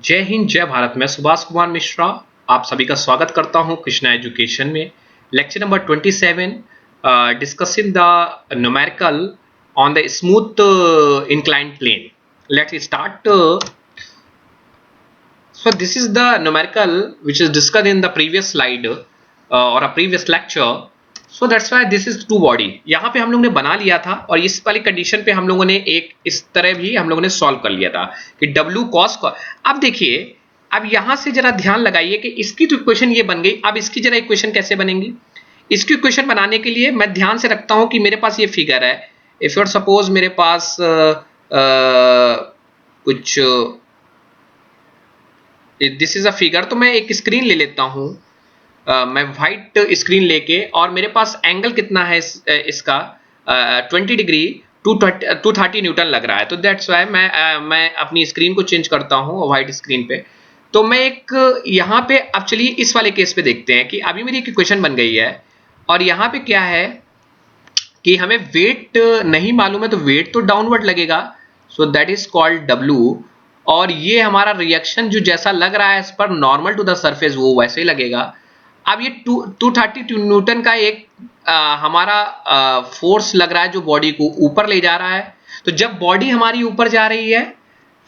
जय हिंद जय भारत। मैं सुभाष कुमार मिश्रा आप सभी का स्वागत करता हूं कृष्णा एजुकेशन में। Lecture number 27 discussing the numerical on the smooth inclined plane. Let's start. So this is the numerical which is discussed in the previous slide or a previous lecture. So that's why this is two body. यहाँ पे हम लोग ने बना लिया था और इस वाली कंडीशन पे हम लोगों ने एक इस तरह भी हम लोगों ने सॉल्व कर लिया था कि W cos को। अब देखिए, अब यहाँ से जरा ध्यान लगाइए कि इसकी तो इक्वेशन ये बन गई। अब इसकी जरा इक्वेशन कैसे बनेंगी? इसकी इक्वेशन बनाने के लिए मैं ध्यान से रखता हूँ कि मेरे पास ये फिगर है। इफ यूर सपोज मेरे पास कुछ दिस इज अ फिगर, तो मैं एक स्क्रीन ले लेता हूं। मैं व्हाइट स्क्रीन लेके, और मेरे पास एंगल कितना है इसका 20 डिग्री 230 न्यूटन लग रहा है। तो दैट्स वाई मैं अपनी स्क्रीन को चेंज करता हूं व्हाइट स्क्रीन पे। तो मैं एक यहाँ पे, अब चलिए इस वाले केस पे देखते हैं कि अभी मेरी एक इक्वेशन बन गई है और यहाँ पे क्या है कि हमें वेट नहीं मालूम है, तो वेट तो डाउनवर्ड लगेगा। So that is called W। और ये हमारा रिएक्शन जो जैसा लग रहा है इस पर नॉर्मल टू द सरफेस वो वैसे ही लगेगा। अब ये 230 न्यूटन का एक हमारा फोर्स लग रहा है जो बॉडी को ऊपर ले जा रहा है। तो जब बॉडी हमारी ऊपर जा रही है,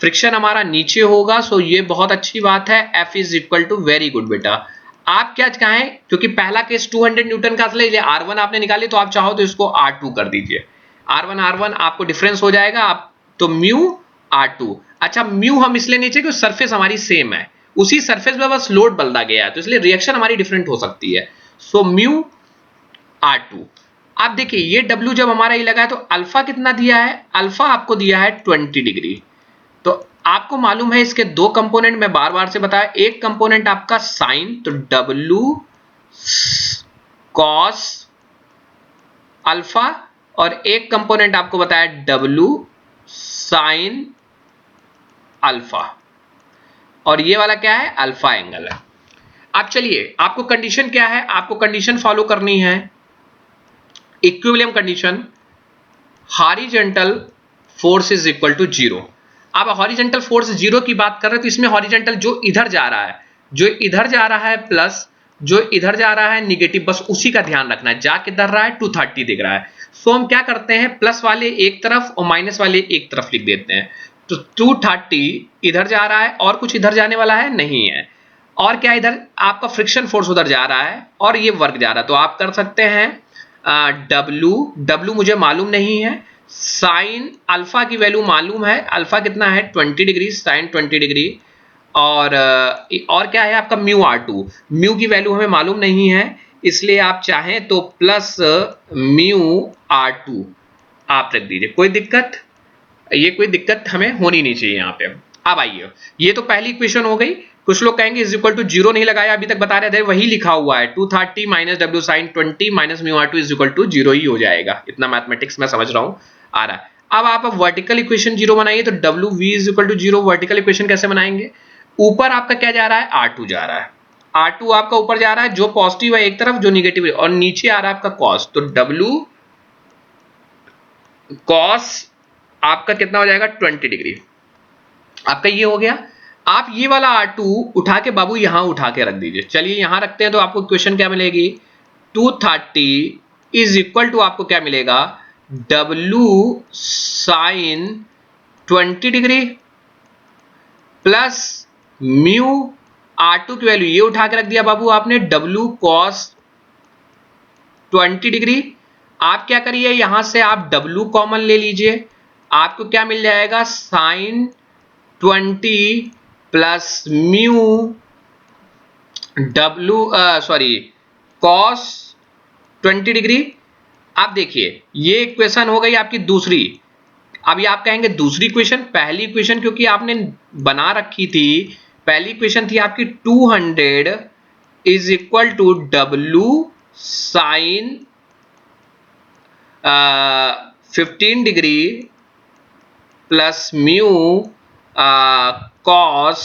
फ्रिक्शन हमारा नीचे होगा। सो ये बहुत अच्छी बात है। F is equal to very good बेटा। आप क्या चाहें, क्योंकि पहला केस 200 न्यूटन का ले R1 आपने निकाली, तो आप चाहो तो इसको R2 कर दीजिए। R1 आपको डिफरेंस हो जाएगा। आप तो म्यू R2। अच्छा, म्यू हम इसलिए नहीं चाहिए कि सरफेस हमारी सेम है, उसी सरफेस पे बस लोड बदला गया है, तो इसलिए रिएक्शन हमारी डिफरेंट हो सकती है। So mu R2। अब देखिए ये W जब हमारा ये लगा है, तो अल्फा कितना दिया है? अल्फा आपको दिया है 20 डिग्री। तो आपको मालूम है इसके दो कंपोनेंट, मैं बार बार से बताया। एक कंपोनेंट आपका साइन, तो W cos अल्फा, और एक कंपोनेंट आपको बताया W sin अल्फा, और ये वाला क्या है? अल्फा एंगल है। अब चलिए, आपको कंडीशन क्या है? आपको कंडीशन फॉलो करनी है, equilibrium condition. Horizontal force is equal to 0। अब हॉरिजॉन्टल फोर्स 0 की बात कर रहे हैं, तो इसमें हॉरिजॉन्टल जो इधर जा रहा है, जो इधर जा रहा है प्लस, जो इधर जा रहा है निगेटिव, बस उसी का ध्यान रखना है। जा किधर रहा है? 230 दिख रहा है। सो हम क्या करते हैं, प्लस वाले एक तरफ और माइनस वाले एक तरफ लिख देते हैं। तो 230 इधर जा रहा है, और कुछ इधर जाने वाला है नहीं है। और क्या, इधर आपका फ्रिक्शन फोर्स उधर जा रहा है और ये वर्क जा रहा है। तो आप कर सकते हैं W मुझे मालूम नहीं है, साइन अल्फा की वैल्यू मालूम है। अल्फा कितना है? 20 डिग्री, साइन 20 डिग्री। और क्या है आपका? Mu R2। म्यू की वैल्यू हमें मालूम नहीं है, इसलिए आप चाहें तो प्लस म्यू R2 आप रख दीजिए। कोई दिक्कत? ये कोई दिक्कत हमें होनी नहीं चाहिए यहाँ पे। अब आइए, ये तो पहली इक्वेशन हो गई। कुछ लोग कहेंगे इज इक्वल टू 0 नहीं लगाया, अभी तक बता रहे थे वही लिखा हुआ है। 230 minus W sin 20 minus mu R2 is equal to 0 ही हो जाएगा। इतना मैथमेटिक्स मैं समझ रहा हूँ आ रहा है। अब आप वर्टिकल इक्वेशन 0 बनाइए, तो WV is equal to 0। Vertical equation कैसे बनाएंगे? ऊपर आपका क्या जा रहा है? R2 जा रहा है। R2 आपका ऊपर जा रहा है, जो पॉजिटिव है एक तरफ, जो निगेटिव है, और नीचे आ रहा है आपका cos। तो W cos आपका कितना हो जाएगा? 20 डिग्री। आपका ये हो गया। आप ये वाला R2 उठा के बाबू यहां उठा के रख दीजिए। चलिए यहां रखते हैं, तो आपको क्वेश्चन क्या मिलेगी? 230 इज इक्वल टू आपको क्या मिलेगा? W sin 20 degree plus mu R2 की वैल्यू ये उठा के रख दिया बाबू आपने, W cos 20 डिग्री। आप क्या करिए, यहां से आप W कॉमन ले लीजिए। आपको क्या मिल जाएगा? साइन 20 प्लस म्यू cos 20 डिग्री। आप देखिए ये इक्वेशन हो गई आपकी दूसरी। अभी आप कहेंगे दूसरी इक्वेशन, पहली इक्वेशन क्योंकि आपने बना रखी थी, पहली इक्वेशन थी आपकी 200 is equal to W sine 15 degree plus mu cos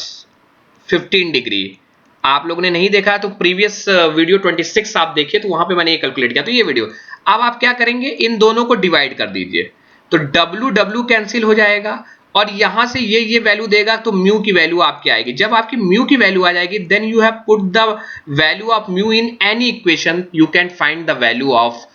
15 degree. आप लोगों ने नहीं देखा तो प्रीवियस वीडियो 26 आप देखिए, तो वहां पे मैंने ये कैलकुलेट किया। तो ये वीडियो, अब आप क्या करेंगे, इन दोनों को डिवाइड कर दीजिए। तो W W कैंसिल हो जाएगा, और यहां से ये वैल्यू देगा तो म्यू की वैल्यू आपकी आएगी। जब आपकी म्यू की वैल्यू आ जाएगी then you have put the value of mu in any equation, you can find the value of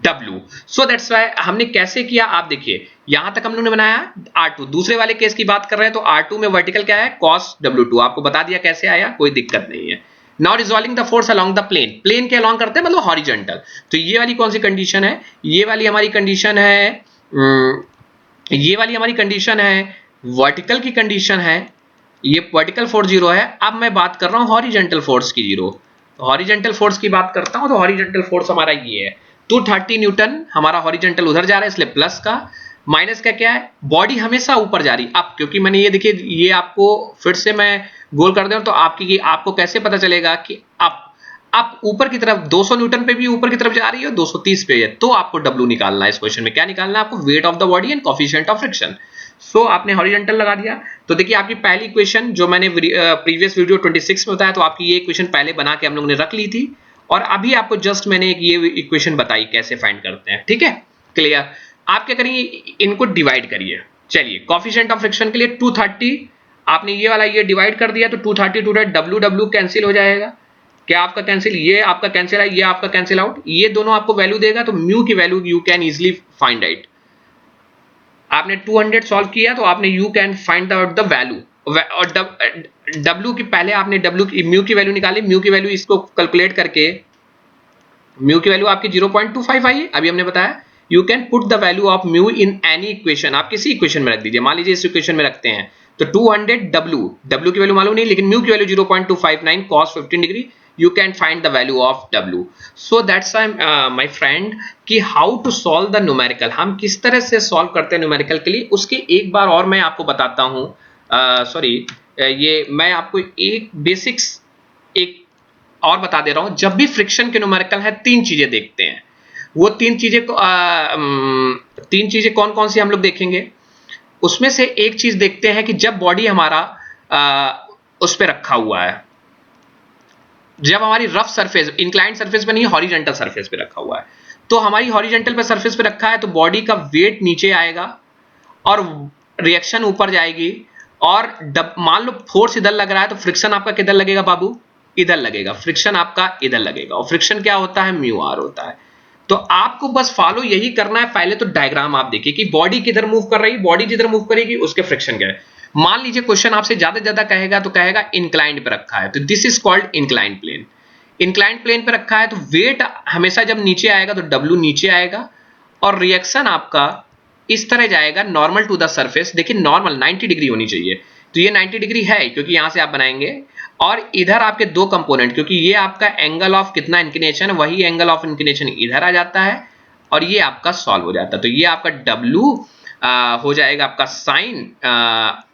W। So that's why हमने कैसे किया आप देखिए, यहां तक हम लोगों ने बनाया R2। दूसरे वाले केस की बात कर रहे हैं तो R2 में वर्टिकल क्या है cos W2, आपको बता दिया कैसे आया, कोई दिक्कत नहीं है। Now resolving the force along the plane, plane के अलोंग करते हैं मतलब हॉरिजॉन्टल। तो ये वाली कौन सी कंडीशन है, ये वाली हमारी कंडीशन है, ये वाली हमारी कंडीशन है वर्टिकल की कंडीशन है, ये वर्टिकल फोर्स 0 है। अब मैं बात कर रहा हूं हॉरिजॉन्टल फोर्स की 0। हॉरिजॉन्टल फोर्स की बात करता हूं तो हॉरिजॉन्टल फोर्स हमारा ये है 230 न्यूटन, हमारा हॉरिजॉन्टल उधर जा रहा है इसलिए प्लस का, माइनस का क्या है, बॉडी हमेशा ऊपर जा रही अप, क्योंकि मैंने ये देखिए ये आपको फिर से मैं गोल कर दूं तो आपको कैसे पता चलेगा कि आप ऊपर की तरफ 200 न्यूटन पे भी ऊपर की तरफ जा रही है, 230 पे है, तो आपको W निकालना है। इस क्वेश्चन में क्या निकालना है आपको, weight of the body and coefficient of friction. So आपने हॉरिजॉन्टल लगा दिया। तो देखिए आपकी पहली इक्वेशन जो मैंने प्रीवियस वीडियो 26 में बताया, तो आपकी ये इक्वेशन पहले बना के हम लोगों ने रख ली थी, और अभी आपको जस्ट मैंने एक ये इक्वेशन बताई कैसे फाइंड करते हैं। ठीक है, क्लियर। आप क्या करिए, इनको डिवाइड करिए। चलिए कोफिशिएंट ऑफ फ्रिक्शन के लिए 230, आपने ये वाला ये डिवाइड कर दिया तो 230 W कैंसिल हो जाएगा। क्या आपका कैंसिल, ये आपका कैंसिल है, ये आपका कैंसिल आउट, ये दोनों आपको वैल्यू देगा, तो म्यू की value you can easily find out. आपने 200 सॉल्व किया तो आपने you can find out the value, और W की पहले आपने W की म्यू की वैल्यू निकाली, म्यू की वैल्यू इसको कैलकुलेट करके म्यू की वैल्यू आपकी 0.25 आई है, अभी हमने बताया। You can put the value of mu in any equation, आप किसी इक्वेशन में रख दीजिए, मान लीजिए इस इक्वेशन में रखते हैं तो 200 W की वैल्यू मालूम नहीं लेकिन म्यू की value 0.259 cos 15 degree, you can find the value of W। so that's why my friend कि how to solve the numerical, हम किस तरह से solve करते हैं numerical के लिए, उसकी एक बार और मैं आपको बताता हूं। ये मैं आपको एक बेसिक्स एक और बता दे रहा हूं। जब भी फ्रिक्शन के न्यूमेरिकल है तीन चीजें देखते हैं, वो तीन चीजें कौन कौन सी हम लोग देखेंगे, उसमें से एक चीज देखते हैं कि जब बॉडी हमारा उस पर रखा हुआ है, जब हमारी रफ सरफेस इंक्लाइंड सरफेस पे नहीं हॉरिजॉन्टल सरफेस पे रखा हुआ है, तो हमारी हॉरिजॉन्टल पे सरफेस पे रखा है तो बॉडी का वेट नीचे आएगा और रिएक्शन ऊपर जाएगी, और मान लो फोर्स इधर लग रहा है तो फ्रिक्शन आपका किधर लगेगा बाबू, इधर लगेगा, फ्रिक्शन आपका इधर लगेगा, और फ्रिक्शन क्या होता है, म्यू आर होता है। तो आपको बस फॉलो यही करना है। पहले तो डायग्राम आप देखिए कि बॉडी किधर मूव कर रही है, बॉडी जिधर मूव करेगी उसके फ्रिक्शन क्या है। मान लीजिए क्वेश्चन आपसे ज्यादा कहेगा तो कहेगा इंक्लाइंड पे रखा है, तो this is called inclined plane. Inclined plane पे रखा है तो वेट हमेशा जब नीचे आएगा तो W नीचे आएगा, और रिएक्शन आपका इस तरह जाएगा नॉर्मल टू द सरफेस। देखिए नॉर्मल 90 डिग्री होनी चाहिए, तो ये 90 डिग्री है क्योंकि यहां से आप बनाएंगे, और इधर आपके दो कंपोनेंट, क्योंकि ये आपका एंगल ऑफ कितना इंक्लिनेशन, वही एंगल ऑफ इंक्लिनेशन इधर आ जाता है, और ये आपका सॉल्व हो जाता है। तो ये आपका W हो जाएगा आपका साइन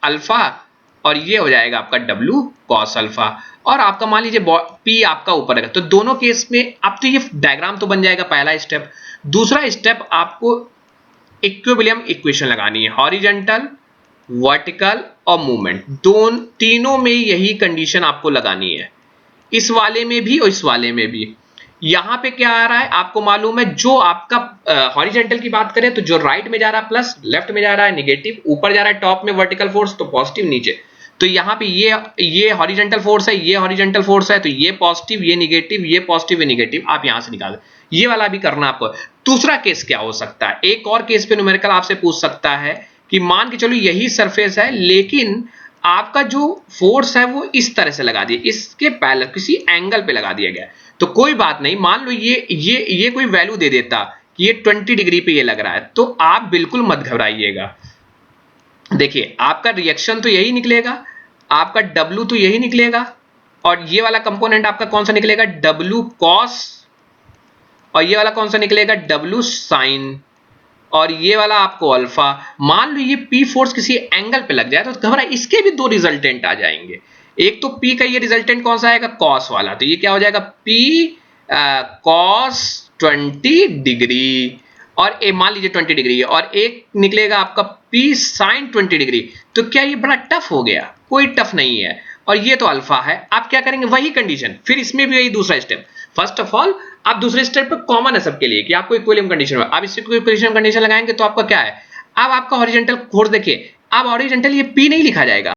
अल्फा, और ये हो जाएगा आपका W कॉस अल्फा, और आपका मान लीजिए P आपका ऊपर रहेगा। तो दोनों केस में अब तो ये डायग्राम तो बन जाएगा पहला स्टेप। दूसरा स्टेप आपको इक्विलिब्रियम इक्वेशन लगानी है, हॉरिजॉन्टल, वर्टिकल और मूवमेंट, तीनों में यही कंडीशन आपको लगानी है, इस वाले में भी और इस वाले में भी। यहां पे क्या आ रहा है आपको मालूम है, जो आपका हॉरिजॉन्टल की बात करें तो जो राइट में जा रहा है प्लस, लेफ्ट में जा रहा है नेगेटिव, ऊपर जा रहा है टॉप में वर्टिकल फोर्स तो पॉजिटिव नीचे। तो यहाँ पे ये हॉरिजॉन्टल फोर्स है, ये हॉरिजॉन्टल फोर्स है, तो ये पॉजिटिव ये निगेटिव, ये पॉजिटिव ये निगेटिव, आप यहां से निकाल, ये वाला भी करना आपको। दूसरा केस क्या हो सकता है, एक और केस पे न्यूमेरिकल आपसे पूछ सकता है कि मान के चलो यही सरफेस है लेकिन आपका जो फोर्स है वो इस तरह से लगा दिया, इसके पैरेलल किसी एंगल पे लगा दिया गया, तो कोई बात नहीं, मान लो ये कोई वैल्यू दे देता कि ये 20 डिग्री पे ये लग रहा है, तो आप बिल्कुल मत घबराइएगा। देखिए आपका रिएक्शन तो यही निकलेगा, आपका W तो यही निकलेगा, और ये वाला कंपोनेंट आपका कौन सा निकलेगा, W cos, और ये वाला कौन सा निकलेगा, W sin, और ये वाला आपको अल्फा। मान लो ये P फोर्स किसी एंगल पे लग जाए तो घबरा, इसके भी दो रिजल्टेंट आ जाएंगे। एक तो P का ये रिजल्टेंट कौन सा आएगा, cos वाला, तो ये क्या हो जाएगा P cos 20 डिग्री, और मान लीजिए 20 डिग्री है, और एक निकलेगा आपका P sin 20 डिग्री। तो क्या ये बड़ा टफ हो गया, कोई टफ नहीं है, और ये तो अल्फा है। आप क्या करेंगे, वही कंडीशन, फिर इसमें भी वही दूसरा स्टेप। फर्स्ट ऑफ ऑल आप दूसरे स्टेप पे कॉमन है सबके लिए कि आपको इक्विलिब्रियम कंडीशन में, आप इस इक्विलिब्रियम कंडीशन लगाएंगे तो आपका क्या है, अब आपका हॉरिजॉन्टल फोर्स देखिए, अब हॉरिजॉन्टल ये P नहीं लिखा जाएगा,